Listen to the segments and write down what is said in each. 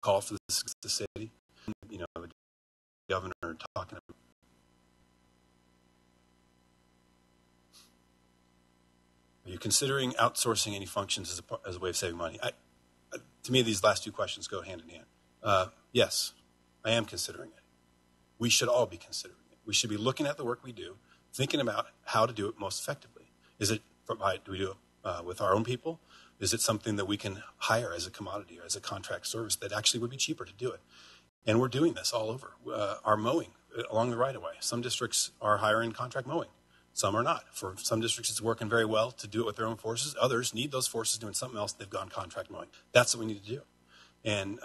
call for the city. The governor talking about. Are you considering outsourcing any functions as a way of saving money? To me, these last two questions go hand in hand. Yes, I am considering it. We should all be considering it. We should be looking at the work we do, thinking about how to do it most effectively. Do we do it with our own people? Is it something that we can hire as a commodity or as a contract service that actually would be cheaper to do it? And we're doing this all over. Our mowing along the right-of-way. Some districts are hiring contract mowing. Some are not. For some districts, it's working very well to do it with their own forces. Others need those forces doing something else. They've gone contract mowing. That's what we need to do. And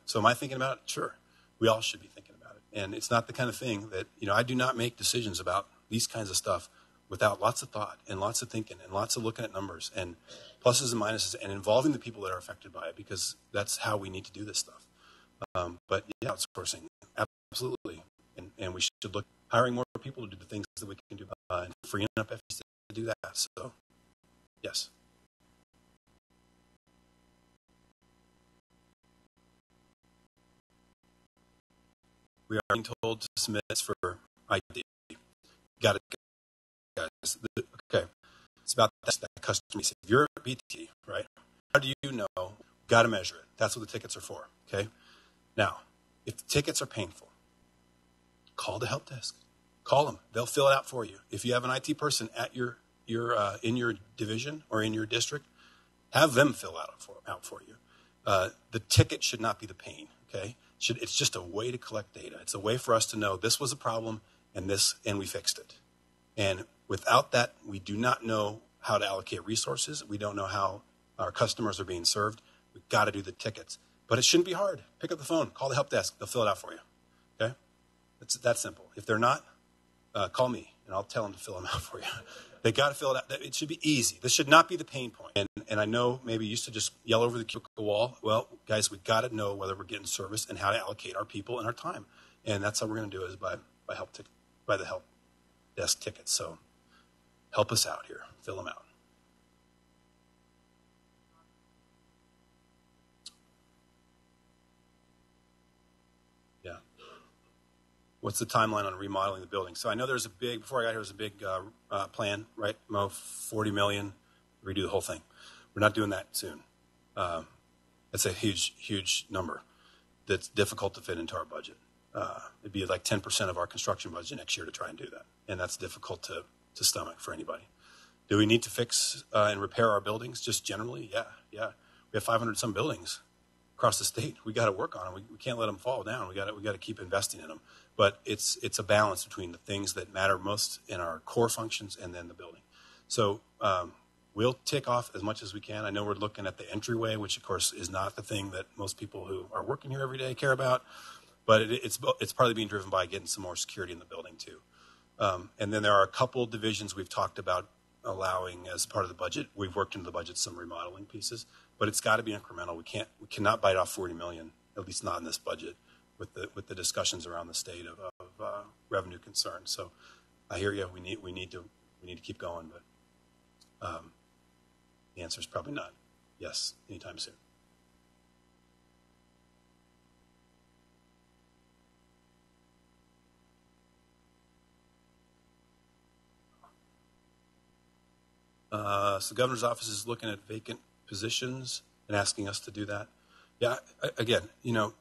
so am I thinking about it? Sure. We all should be thinking about it. And it's not the kind of thing that, I do not make decisions about these kinds of stuff without lots of thought and lots of thinking and lots of looking at numbers and pluses and minuses and involving the people that are affected by it, because that's how we need to do this stuff. But yeah, outsourcing, absolutely. And we should look hiring more people to do the things that we can do and freeing up FTs to do that. So, yes. We are being told to submit for ID. Got it, guys. Okay. It's about that customer. If you're a BT, right? How do you know? Got to measure it. That's what the tickets are for. Okay. Now, if the tickets are painful, call the help desk. Call them. They'll fill it out for you. If you have an IT person at your in your division or in your district, have them fill out for you. The ticket should not be the pain. Okay. It's just a way to collect data. It's a way for us to know this was a problem and we fixed it. And without that, we do not know how to allocate resources. We don't know how our customers are being served. We've got to do the tickets. But it shouldn't be hard. Pick up the phone. Call the help desk. They'll fill it out for you. Okay? It's that simple. If they're not, call me, and I'll tell them to fill them out for you. They got to fill it out. It should be easy. This should not be the pain point. And I know maybe you used to just yell over the cubicle wall. Well, guys, we've got to know whether we're getting service and how to allocate our people and our time. And that's how we're going to do it, is by the help desk tickets. So help us out here. Fill them out. Yeah. What's the timeline on remodeling the building? So I know before I got here, there was a big plan, right? $40 million, redo the whole thing. We're not doing that soon. That's a huge, huge number that's difficult to fit into our budget. It'd be like 10% of our construction budget next year to try and do that. And that's difficult to stomach for anybody. Do we need to fix and repair our buildings just generally? Yeah. We have 500 some buildings across the state. We got to work on them. We can't let them fall down. We got to keep investing in them. But it's a balance between the things that matter most in our core functions and then the building. So we'll tick off as much as we can. I know we're looking at the entryway, which of course is not the thing that most people who are working here every day care about. But it's partly being driven by getting some more security in the building too. And then there are a couple divisions we've talked about allowing as part of the budget. We've worked into the budget some remodeling pieces, but it's got to be incremental. We cannot bite off 40 million, at least not in this budget, with the discussions around the state of revenue concerns. So I hear you. We need to keep going, but the answer is probably not yes anytime soon. So the governor's office is looking at vacant positions and asking us to do that. Yeah, again, have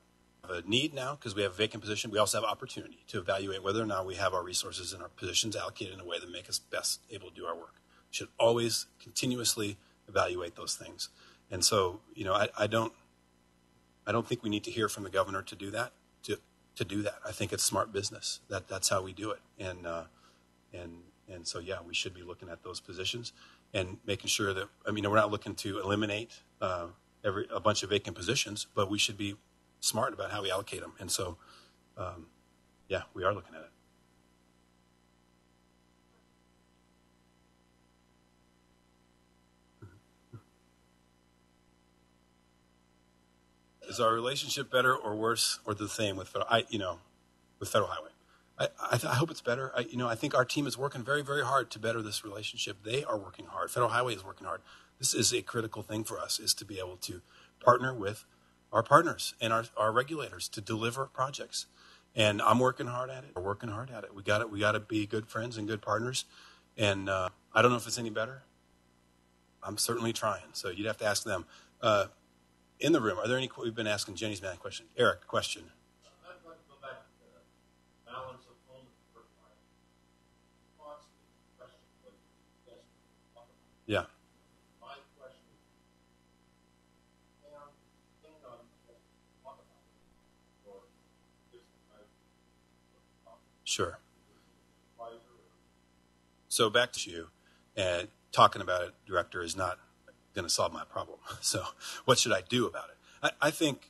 a need now because we have a vacant position. We also have opportunity to evaluate whether or not we have our resources and our positions allocated in a way that make us best able to do our work. We should always continuously evaluate those things. And so, I don't think we need to hear from the governor to do that. To do that, I think it's smart business. That's how we do it. And so, yeah, we should be looking at those positions and making sure that, we're not looking to eliminate a bunch of vacant positions, but we should be smart about how we allocate them. And so, yeah, we are looking at it. Is our relationship better or worse or the same with Federal Highway? I hope it's better. I think our team is working very, very hard to better this relationship. They are working hard. Federal Highway is working hard. This is a critical thing for us, is to be able to partner with our partners and our regulators to deliver projects. And I'm working hard at it. We're working hard at it. We got to be good friends and good partners. And I don't know if it's any better. I'm certainly trying. So you'd have to ask them. In the room, are there any? We've been asking Jenny's man question. Eric, question. I'd like to go back to the balance of home and work life. Question was yes, yeah. My question is, can think on talk about it or just Sure. So back to you, and talking about it, director, is not going to solve my problem. So what should I do about it? I think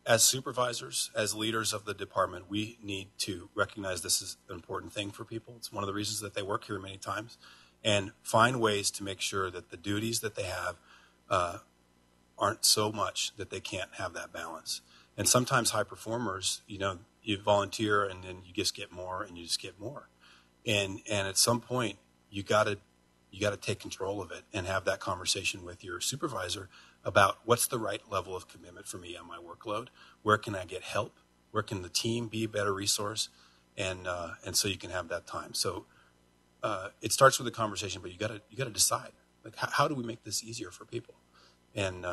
as supervisors, as leaders of the department, we need to recognize this is an important thing for people. It's one of the reasons that they work here many times, and find ways to make sure that the duties that they have aren't so much that they can't have that balance. And sometimes high performers, you volunteer and then you just get more and you just get more. And at some point you got to take control of it and have that conversation with your supervisor about what's the right level of commitment for me on my workload. Where can I get help? Where can the team be a better resource? And so you can have that time. So it starts with a conversation, but you got to decide, like, how do we make this easier for people? And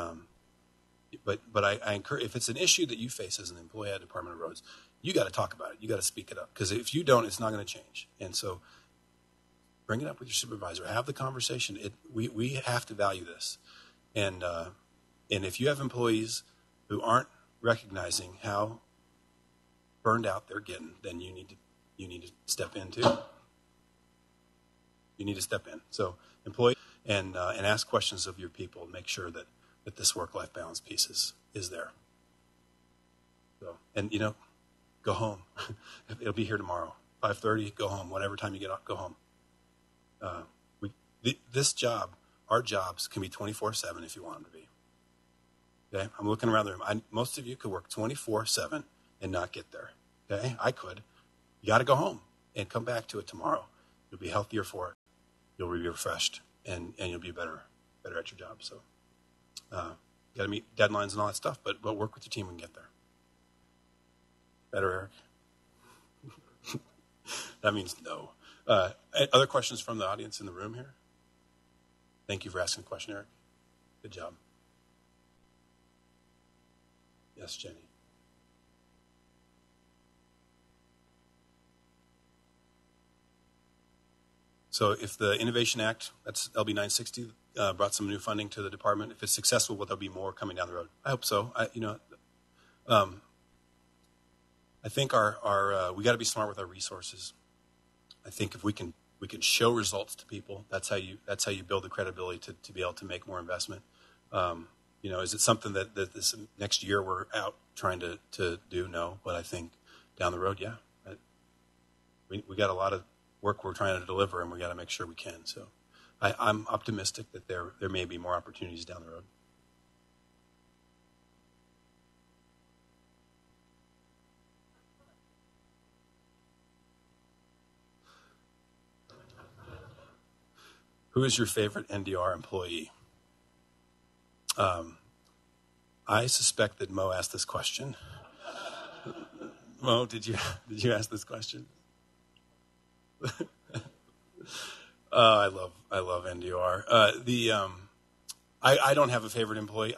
but I encourage, if it's an issue that you face as an employee at Department of Roads, you got to talk about it. You got to speak it up, because if you don't, it's not going to change. And so bring it up with your supervisor. Have the conversation. We have to value this. And if you have employees who aren't recognizing how burned out they're getting, then you need to step in too. You need to step in. So employees, and ask questions of your people. Make sure that this work-life balance piece is there. So, and go home. It'll be here tomorrow. 5:30. Go home. Whatever time you get up, go home. This job, our jobs, can be 24/7 if you want them to be. Okay, I'm looking around the room. Most of you could work 24/7 and not get there. Okay, I could. You got to go home and come back to it tomorrow. You'll be healthier for it. You'll be refreshed, and you'll be better at your job. So, got to meet deadlines and all that stuff, but work with your team and get there. Better, Eric? That means no. Other questions from the audience in the room here? Thank you for asking the question, Eric. Good job. Yes, Jenny. So if the Innovation Act, that's LB 960, brought some new funding to the department, if it's successful, will there be more coming down the road? I hope so. I think we got to be smart with our resources. I think if we can show results to people, that's how you build the credibility to be able to make more investment. Is it something that this next year we're out trying to do? No, but I think down the road, yeah. We got a lot of work we're trying to deliver, and we got to make sure we can. So I'm optimistic that there may be more opportunities down the road. Who is your favorite NDR employee? I suspect that Mo asked this question. Mo, did you ask this question? I love NDR. I don't have a favorite employee.